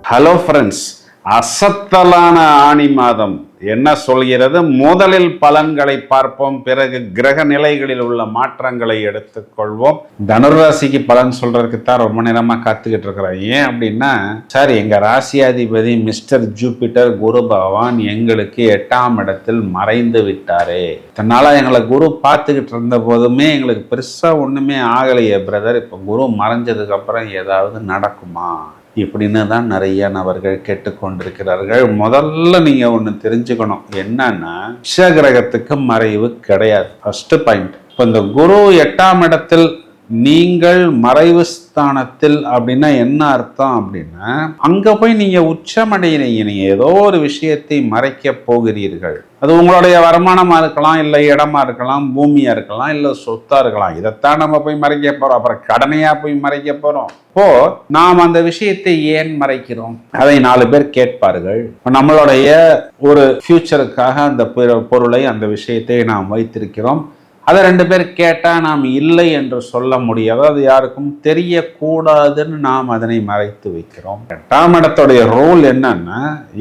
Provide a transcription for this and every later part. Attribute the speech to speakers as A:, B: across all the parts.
A: Hello friends, அசத்தலான ஆணி மாதம் என்ன சொல்கிறது? முதலில் பலன்களை பார்ப்போம், பிறகு கிரக நிலைகளில் உள்ள மாற்றங்களை எடுத்துக்கொள்வோம். தனுராசிக்கு பலன் சொல்றதுக்கு தான் ரொம்ப நேரமா காத்துக்கிட்டு இருக்கிறேன். ஏன் அப்படின்னா, சார் எங்க ராசியாதிபதி மிஸ்டர் ஜூபிட்டர் குரு பகவான் எங்களுக்கு 8ஆம் இடத்தில் மறைந்து விட்டாரே. இதனால எங்களை குரு பார்த்துக்கிட்டு இருந்த போதுமே எங்களுக்கு பெருசா ஒண்ணுமே ஆகலையே பிரதர், இப்ப குரு மறைஞ்சதுக்கு அப்புறம் ஏதாவது நடக்குமா இப்படின்னு தான் நிறைய நபர்கள் கேட்டுக்கொண்டிருக்கிறார்கள். முதல்ல நீங்க ஒண்ணு தெரிஞ்சுக்கணும், என்னன்னா கிரகத்துக்கு மறைவு கிடையாது. First point. இப்போ இந்த குரு 8ஆம் இடத்தில் நீங்கள் மறைவு ஸ்தானத்தில் அப்படின்னா என்ன அர்த்தம் அப்படின்னா, அங்க போய் நீங்க உச்சமடைகிறீங்க. நீங்க ஏதோ ஒரு விஷயத்தை மறைக்க போகிறீர்கள். அது உங்களுடைய வருமானமா இருக்கலாம், இல்லை இடமா இருக்கலாம், பூமியா இருக்கலாம், இல்லை சொத்தா இருக்கலாம். இதைத்தான் நம்ம போய் மறைக்க போறோம். அப்புறம் கடனையா போய் மறைக்க போறோம். இப்போ நாம் அந்த விஷயத்தை ஏன் மறைக்கிறோம்? அதை 4 பேர் கேட்பார்கள். நம்மளுடைய ஒரு ஃபியூச்சருக்காக அந்த பொருளை, அந்த விஷயத்தை நாம் வைத்திருக்கிறோம். அதை 2 பேர் கேட்டால் நாம் இல்லை என்று சொல்ல முடியாது. அது யாருக்கும் தெரியக்கூடாதுன்னு நாம் அதனை மறைத்து வைக்கிறோம். 8ஆம் இடத்துடைய ரோல் என்னன்னா,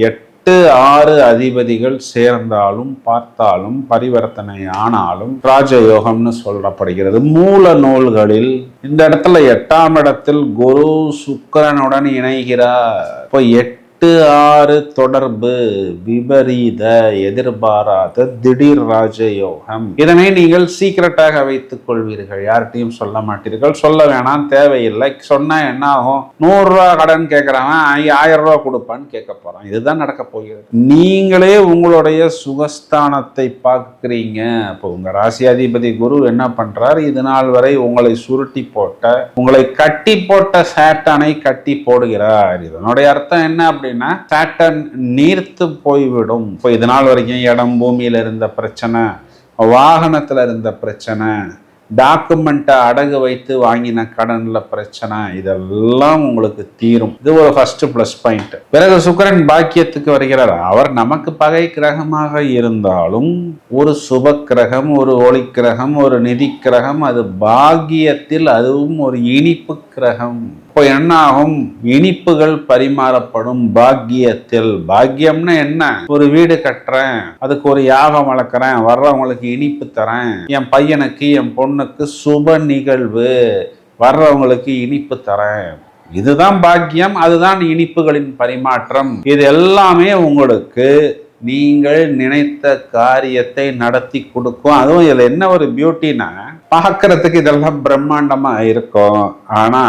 A: 8, 6 அதிபதிகள் சேர்ந்தாலும் பார்த்தாலும் பரிவர்த்தனை ஆனாலும் ராஜயோகம்னு சொல்லப்படுகிறது. மூல நூல்களில் இந்த இடத்துல 8ஆம் இடத்தில் குரு சுக்கிரனுடன் இணைகிறார். இப்போ 8, 6 தொடர்பு, விபரீத, எதிர்பாராத திடீர் ராஜயோகம். இதனை நீங்கள் சீக்கிரட்டாக வைத்துக் கொள்வீர்கள், யார்கிட்டையும் சொல்ல மாட்டீர்கள். சொல்ல வேணாம், தேவையில்லை. சொன்னா என்ன ஆகும்? 100 ரூபா கடன் கேட்கறவன் 1000 ரூபா கொடுப்பான்னு கேட்க போறான். இதுதான் நடக்க போகிறது. நீங்களே உங்களுடைய சுகஸ்தானத்தை பார்க்கிறீங்க. இப்போ உங்க ராசியாதிபதி குரு என்ன பண்றார்? இது நாள் வரை உங்களை சுருட்டி போட்ட, உங்களை கட்டி போட்ட சாத்தானை கட்டி போடுகிறார். இதனுடைய அர்த்தம் என்ன அப்படின்னா, சாட்டன் நீர்த்து போய்விடும். இப்போ இது நாள் வரைக்கும் இடம் பூமியில இருந்த பிரச்சனை, வாகனத்துல இருந்த பிரச்சனை, டாக்குமெண்ட்டை அடகு வைத்து வாங்கின கடன்ல பிரச்சனை, இதெல்லாம் உங்களுக்கு தீரும். இது ஒரு ஃபர்ஸ்ட் பிளஸ் பாயிண்ட். பிறகு சுக்கிரன் பாக்கியத்துக்கு வருகிறார். அவர் நமக்கு பகை கிரகமாக இருந்தாலும் ஒரு சுப கிரகம், ஒரு ஒளி கிரகம், ஒரு நிதி கிரகம். அது பாக்கியத்தில் அதுவும் ஒரு இனிப்பு கிரகம். இப்போ என்ன ஆகும்? இனிப்புகள் பரிமாறப்படும் பாக்கியத்தில். பாக்கியம்னா என்ன? ஒரு வீடு கட்டுறேன், அதுக்கு ஒரு யாகம் வளர்க்குறேன், வர்றவங்களுக்கு இனிப்பு தரேன். என் பையனுக்கு, என் பொண்ணுக்கு சுப நிகழ்வு, வர்றவங்களுக்கு இனிப்பு தரேன். இதுதான் பாக்கியம். அதுதான் இனிப்புகளின் பரிமாற்றம். இது எல்லாமே உங்களுக்கு நீங்கள் நினைத்த காரியத்தை நடத்தி கொடுக்கும். அதுவும் இதுல என்ன ஒரு பியூட்டினா, பார்க்கறதுக்கு இதெல்லாம் பிரம்மாண்டமா இருக்கும், ஆனா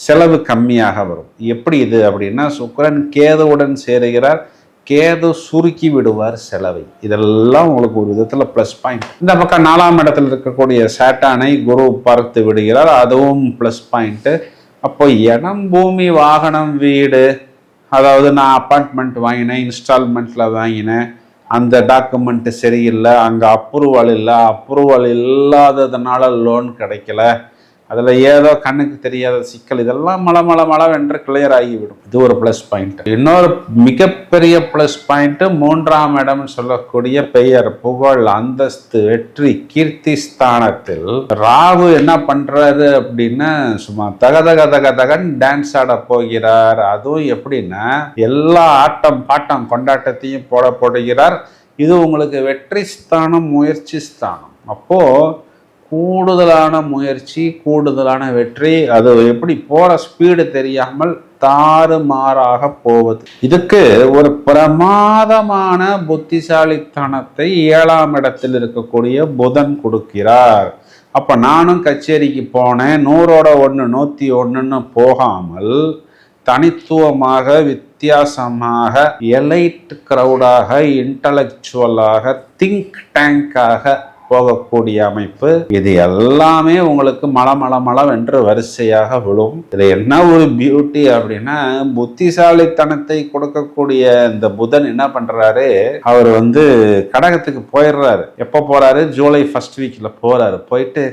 A: செலவு கம்மியாக வரும். எப்படி இது அப்படின்னா, சுக்கிரன் கேதுவுடன் சேருகிறார். கேது சுருக்கி விடுவார் செலவை. இதெல்லாம் உங்களுக்கு ஒரு விதத்துல பிளஸ் பாயிண்ட். இந்த பக்கம் 4ஆம் இடத்துல இருக்கக்கூடிய சாட்டானை குரு பார்த்து விடுகிறார். அதுவும் பிளஸ் பாயிண்ட். அப்போ இடம், பூமி, வாகனம், வீடு, அதாவது நான் அப்பார்ட்மெண்ட் வாங்கினேன், இன்ஸ்டால்மெண்ட்ல வாங்கினேன், அந்த டாக்குமெண்ட் சரியில்லை, அங்கே அப்ரூவல் இல்லை, அப்ரூவல் இல்லாததுனால லோன் கிடைக்கல, அதில் ஏதோ கண்ணுக்கு தெரியாத சிக்கல், இதெல்லாம் மளவென்று கிளியர் ஆகிவிடும். இது ஒரு ப்ளஸ் பாயிண்ட். இன்னொரு மிகப்பெரிய ப்ளஸ் பாயிண்ட், 3ஆம் இடம் சொல்லக்கூடிய பெயர், புகழ், அந்தஸ்து, வெற்றி, கீர்த்தி ஸ்தானத்தில் ராகு என்ன பண்றாரு அப்படின்னா, சும்மா தகதகன் டான்ஸ் ஆட போகிறார். அதுவும் எப்படின்னா, எல்லா ஆட்டம் பாட்டம் கொண்டாட்டத்தையும் போடுகிறார். இது உங்களுக்கு வெற்றி ஸ்தானம், முயற்சி ஸ்தானம். அப்போ கூடுதலான முயற்சி, கூடுதலான வெற்றி. அது எப்படி போற ஸ்பீடு தெரியாமல் தாறுமாறாக போவது. இதுக்கு ஒரு பிரமாதமான புத்திசாலித்தனத்தை 7ஆம் இடத்தில் இருக்கக்கூடிய புதன் கொடுக்கிறார். அப்ப நானும் கச்சேரிக்கு போனேன், 100ஓட 1, 101ன்னு போகாமல் தனித்துவமாக, வித்தியாசமாக, எலைட் கிரௌடாக, இன்டலெக்சுவலாக, திங்க் டேங்காக போகக்கூடிய அமைப்பு. இது எல்லாமே உங்களுக்கு மளவென்று வரிசையாக விழும். இதுல என்ன ஒரு பியூட்டி அப்படின்னா, புத்திசாலித்தனத்தை கொடுக்கக்கூடிய இந்த புதன் என்ன பண்றாரு? அவர் கடகத்துக்கு போயிடுறாரு. எப்ப போறாரு? ஜூலை 1st வீக்ல போறாரு. போயிட்டு,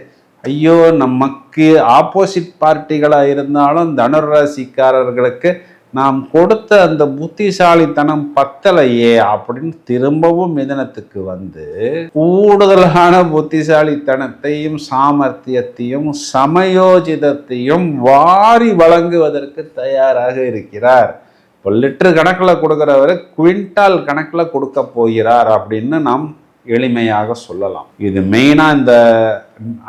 A: ஐயோ நமக்கு ஆப்போசிட் பார்ட்டிகளா இருந்தாலும் தனுராசிக்காரர்களுக்கு நாம் கொடுத்த அந்த புத்திசாலித்தனம் பத்தலையே அப்படின்னு திரும்பவும் மிதனத்துக்கு கூடுதலான புத்திசாலித்தனத்தையும் சாமர்த்தியத்தையும் சமயோஜிதத்தையும் வாரி வழங்குவதற்கு தயாராக இருக்கிறார். ஒரு லிட்டர் கணக்கில் கொடுக்குறவர் குவிண்டால் கணக்கில் கொடுக்க போகிறார் அப்படின்னு நாம் எளிமையாக சொல்லலாம். இது மெயினாக இந்த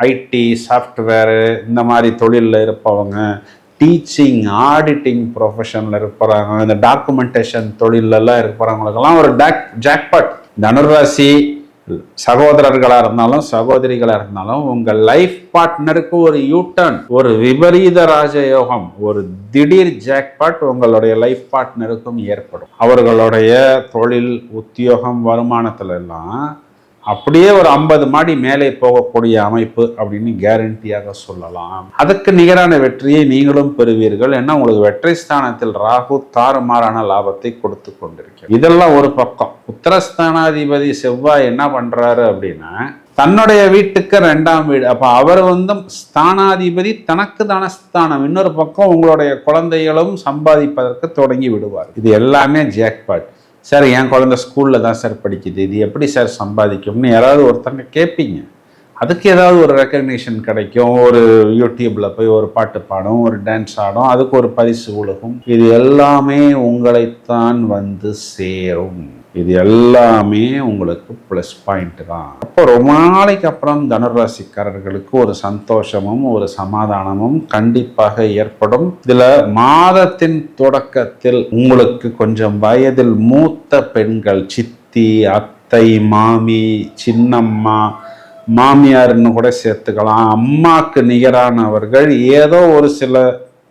A: ஐடி சாஃப்ட்வேரு இந்த மாதிரி தொழிலில் இருப்பவங்க, டீச்சிங் ஆடிட்டிங் ப்ரொஃபஷனில் இருப்பாங்க, இந்த டாக்குமெண்டேஷன் தொழிலெல்லாம் இருக்கிறவங்களுக்கெல்லாம் ஒரு ஜாக்பாட். தனுராசி சகோதரர்களாக இருந்தாலும் சகோதரிகளாக இருந்தாலும் உங்கள் லைஃப் பார்ட்னருக்கு ஒரு யூட்டர்ன், ஒரு விபரீத ராஜயோகம், ஒரு திடீர் ஜாக்பாட் உங்களுடைய லைஃப் பார்ட்னருக்கும் ஏற்படும். அவர்களுடைய தொழில் உத்தியோகம் வருமானத்துல எல்லாம் அப்படியே ஒரு 50 மாடி மேலே போகக்கூடிய அமைப்பு அப்படின்னு கேரண்டியாக சொல்லலாம். அதுக்கு நிகரான வெற்றியை நீங்களும் பெறுவீர்கள். ஏன்னா உங்களுக்கு வெற்றி ஸ்தானத்தில் ராகு தாறுமாறான லாபத்தை கொடுத்து கொண்டிருக்கிறது. இதெல்லாம் ஒரு பக்கம். உத்தரஸ்தானாதிபதி செவ்வாய் என்ன பண்றாரு அப்படின்னா தன்னுடைய வீட்டுக்கு 2ஆம் வீடு. அப்ப அவர் ஸ்தானாதிபதி தனக்கு தனஸ்தானம். இன்னொரு பக்கம் உங்களுடைய குழந்தைகளும் சம்பாதிப்பதற்கு தொடங்கி விடுவார். இது எல்லாமே ஜாக்பாட். சார் என் குழந்தை ஸ்கூலில் தான் சார் படிக்குது, இது எப்படி சார் சம்பாதிக்கும்னு யாராவது ஒருத்தங்க கேட்பீங்க. அதுக்கு ஏதாவது ஒரு ரெக்கக்னிஷன் கிடைக்கும். ஒரு யூடியூப்ல போய் ஒரு பாட்டு பாடும், ஒரு டான்ஸ் ஆடும், அதுக்கு ஒரு பரிசு உலகம். இது எல்லாமே உங்களைத்தான் வந்து சேரும். இது எல்லாமே உங்களுக்கு ப்ளஸ் பாயிண்ட் தான். அப்போ ரொம்ப நாளைக்கு அப்புறம் தனுராசிக்காரர்களுக்கு ஒரு சந்தோஷமும் ஒரு சமாதானமும் கண்டிப்பாக ஏற்படும். இதுல மாதத்தின் தொடக்கத்தில் உங்களுக்கு கொஞ்சம் வயதில் மூத்த பெண்கள், சித்தி, அத்தை, மாமி, சின்னம்மா, மாமியார்னு கூட சேர்த்துக்கலாம், அம்மாக்கு நிகரானவர்கள், ஏதோ ஒரு சில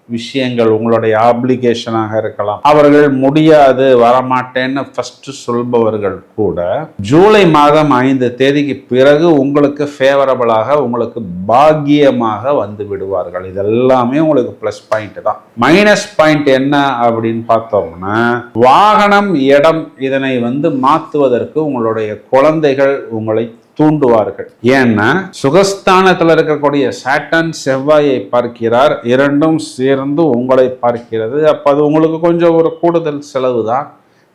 A: விஷயங்கள் உங்களுடைய ஆப்ளிகேஷனாக இருக்கலாம், அவர்கள் முடியாது வரமாட்டேன்னு ஃபர்ஸ்ட் சொல்பவர்கள் கூட ஜூலை மாதம் 5 தேதிக்கு பிறகு உங்களுக்கு ஃபேவரபிளாக, உங்களுக்கு பாக்கியமாக வந்து விடுவார்கள். இதெல்லாமே உங்களுக்கு பிளஸ் பாயிண்ட் தான். மைனஸ் பாயிண்ட் என்ன அப்படின்னு பார்த்தோம்னா வாகனம், இடம், இதனை மாற்றுவதற்கு உங்களுடைய குழந்தைகள் உங்களை தூண்டுவார்கள். ஏன்னா சுகஸ்தானத்தில் இருக்கக்கூடிய சாட்டர்ன் செவ்வாயை பார்க்கிறார், இரண்டும் சேர்ந்து உங்களை பார்க்கிறது. அப்ப அது உங்களுக்கு கொஞ்சம் ஒரு கூடுதல் செலவு தான்.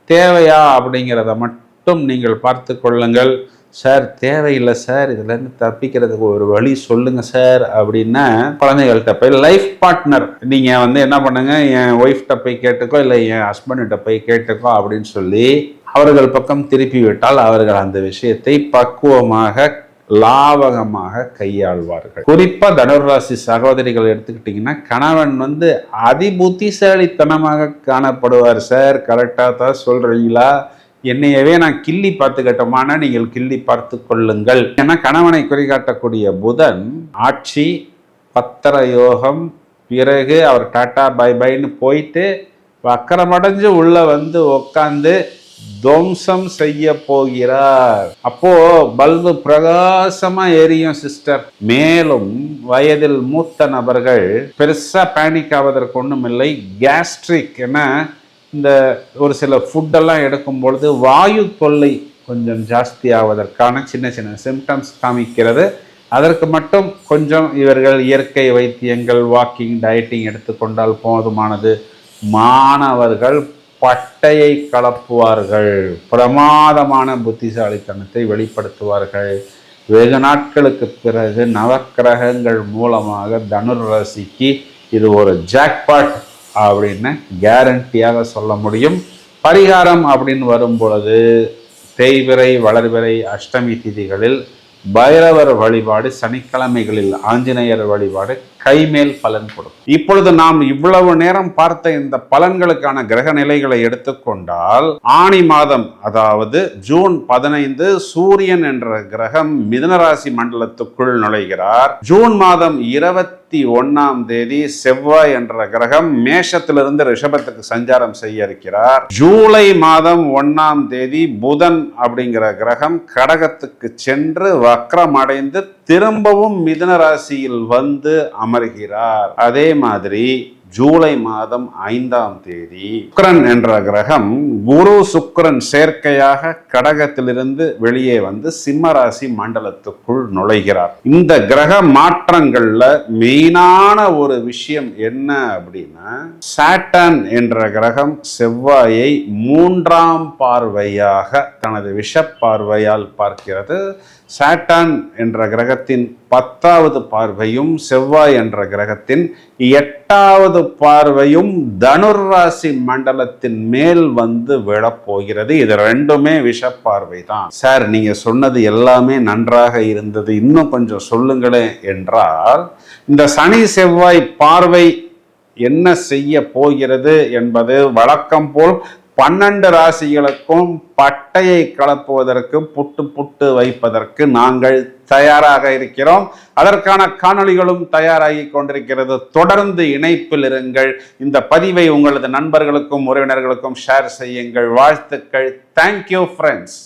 A: தேவையா அப்படிங்கிறத மட்டும் நீங்கள் பார்த்து கொள்ளுங்கள். சார் தேவையில்லை சார், இதுல இருந்து தப்பிக்கிறதுக்கு ஒரு வழி சொல்லுங்க சார் அப்படின்னா குழந்தைகள்கிட்ட போய் லைஃப் பார்ட்னர் நீங்க என்ன பண்ணுங்க, என் ஒய்ஃப்கிட்ட போய் கேட்டுக்கோ, இல்லை என் ஹஸ்பண்ட்கிட்ட போய் கேட்டுக்கோ அப்படின்னு சொல்லி அவர்கள் பக்கம் திருப்பி விட்டால் அவர்கள் அந்த விஷயத்தை பக்குவமாக லாபகமாக கையாள்வார்கள். குறிப்பா தனுராசி சகோதரிகள் எடுத்துக்கிட்டீங்கன்னா கணவன் அதிபுத்திசாலித்தனமாக காணப்படுவார். சார் கரெக்டா தான் சொல்றீங்களா, என்னையவே நான் கிள்ளி பார்த்துக்கிட்டோமானா நீங்கள் கிள்ளி பார்த்து கொள்ளுங்கள். ஏன்னா கணவனை குறிகாட்டக்கூடிய புதன் ஆட்சி, பத்திர யோகம், பிறகு அவர் டாட்டா பை பைன்னு போயிட்டு வக்கரமடைஞ்சு உள்ள உட்காந்து துவம்சம் செய்ய போகிறார். அப்போ பல்பு பிரகாசமா எரியும் சிஸ்டர். மேலும் வயதில் மூத்த நபர்கள் பெருசா பேனிக் ஆவதற்கு ஒன்றும் இல்லை. கேஸ்ட்ரிக் இந்த ஒரு சில ஃபுட்டெல்லாம் எடுக்கும் பொழுது வாயு தொல்லை கொஞ்சம் ஜாஸ்தி ஆவதற்கான சின்ன சின்ன சிம்டம்ஸ் காமிக்கிறது. அதற்கு மட்டும் கொஞ்சம் இவர்கள் இயற்கை வைத்தியங்கள், வாக்கிங், டயட்டிங் எடுத்துக்கொண்டால் போதுமானது. மாணவர்கள் பட்டையை கலப்புவார்கள், பிரமாதமான புத்திசாலித்தனத்தை வெளிப்படுத்துவார்கள். வெகு நாட்களுக்கு பிறகு நவக்கிரகங்கள் மூலமாக தனுர் ராசிக்கு இது ஒரு ஜாக்பாட் அப்படின்னு கேரண்டியாக சொல்ல முடியும். பரிகாரம் அப்படின்னு வரும் பொழுது தேய்பிறை, வளர்பிறை, அஷ்டமி திதிகளில் பைரவர் வழிபாடு, சனிக்கிழமைகளில் ஆஞ்சநேயர் வழிபாடு கைமேல் பலன் கொடுக்கும். இப்பொழுது நாம் இவ்வளவு நேரம் பார்த்த இந்த பலன்களுக்கான கிரக நிலைகளை எடுத்துக்கொண்டால் ஆனி மாதம், அதாவது ஜூன் 15 சூரியன் என்ற கிரகம் மிதுனராசி மண்டலத்துக்குள் நுழைகிறார். ஜூன் மாதம் 21ஆம் தேதி செவ்வாய் என்ற கிரகம் மேஷத்திலிருந்து ரிஷபத்துக்கு சஞ்சாரம் செய்ய இருக்கிறார். ஜூலை மாதம் 1ஆம் தேதி புதன் அப்படிங்கிற கிரகம் கடகத்துக்கு சென்று வக்ரம் அடைந்து திரும்பவும் மிதுன ராசியில் அமர்கிறார். அதே மாதிரி ஜூலை மாதம் 5ஆம் தேதி சுக்கிரன் என்ற கிரகம் குரு சுக்கிரன் சேர்க்கையாக கடகத்திலிருந்து வெளியே சிம்ம ராசி மண்டலத்துக்குள் நுழைகிறார். இந்த கிரக மாற்றங்கள்ல மெயினான ஒரு விஷயம் என்ன அப்படின்னா சாட்டர்ன் என்ற கிரகம் செவ்வாயை 3ஆம் பார்வையாக தனது விஷ பார்வையால் பார்க்கிறது. சாட்டர்ன் என்ற கிரகத்தின் 10வது பார்வையும் செவ்வாய் என்ற கிரகத்தின் 8வது பார்வையும் தனுர் ராசி மண்டலத்தின் மேல் வந்து விழப்போகிறது. இது ரெண்டுமே விஷப்பார்வை தான். சார், நீங்க சொன்னது எல்லாமே நன்றாக இருந்தது, இன்னும் கொஞ்சம் சொல்லுங்களேன் என்றால், இந்த சனி செவ்வாய் பார்வை என்ன செய்ய போகிறது என்பது வழக்கம் போல் 12 ராசிகளுக்கும் பட்டையை கலப்புவதற்கு, புட்டு புட்டு வைப்பதற்கு நாங்கள் தயாராக இருக்கிறோம். அதற்கான காணொளிகளும் தயாராகி கொண்டிருக்கிறது. தொடர்ந்து இணைப்பில் இருங்கள். இந்த பதிவை உங்களது நண்பர்களுக்கும் உறவினர்களுக்கும் ஷேர் செய்யுங்கள். வாழ்த்துக்கள். Thank you friends.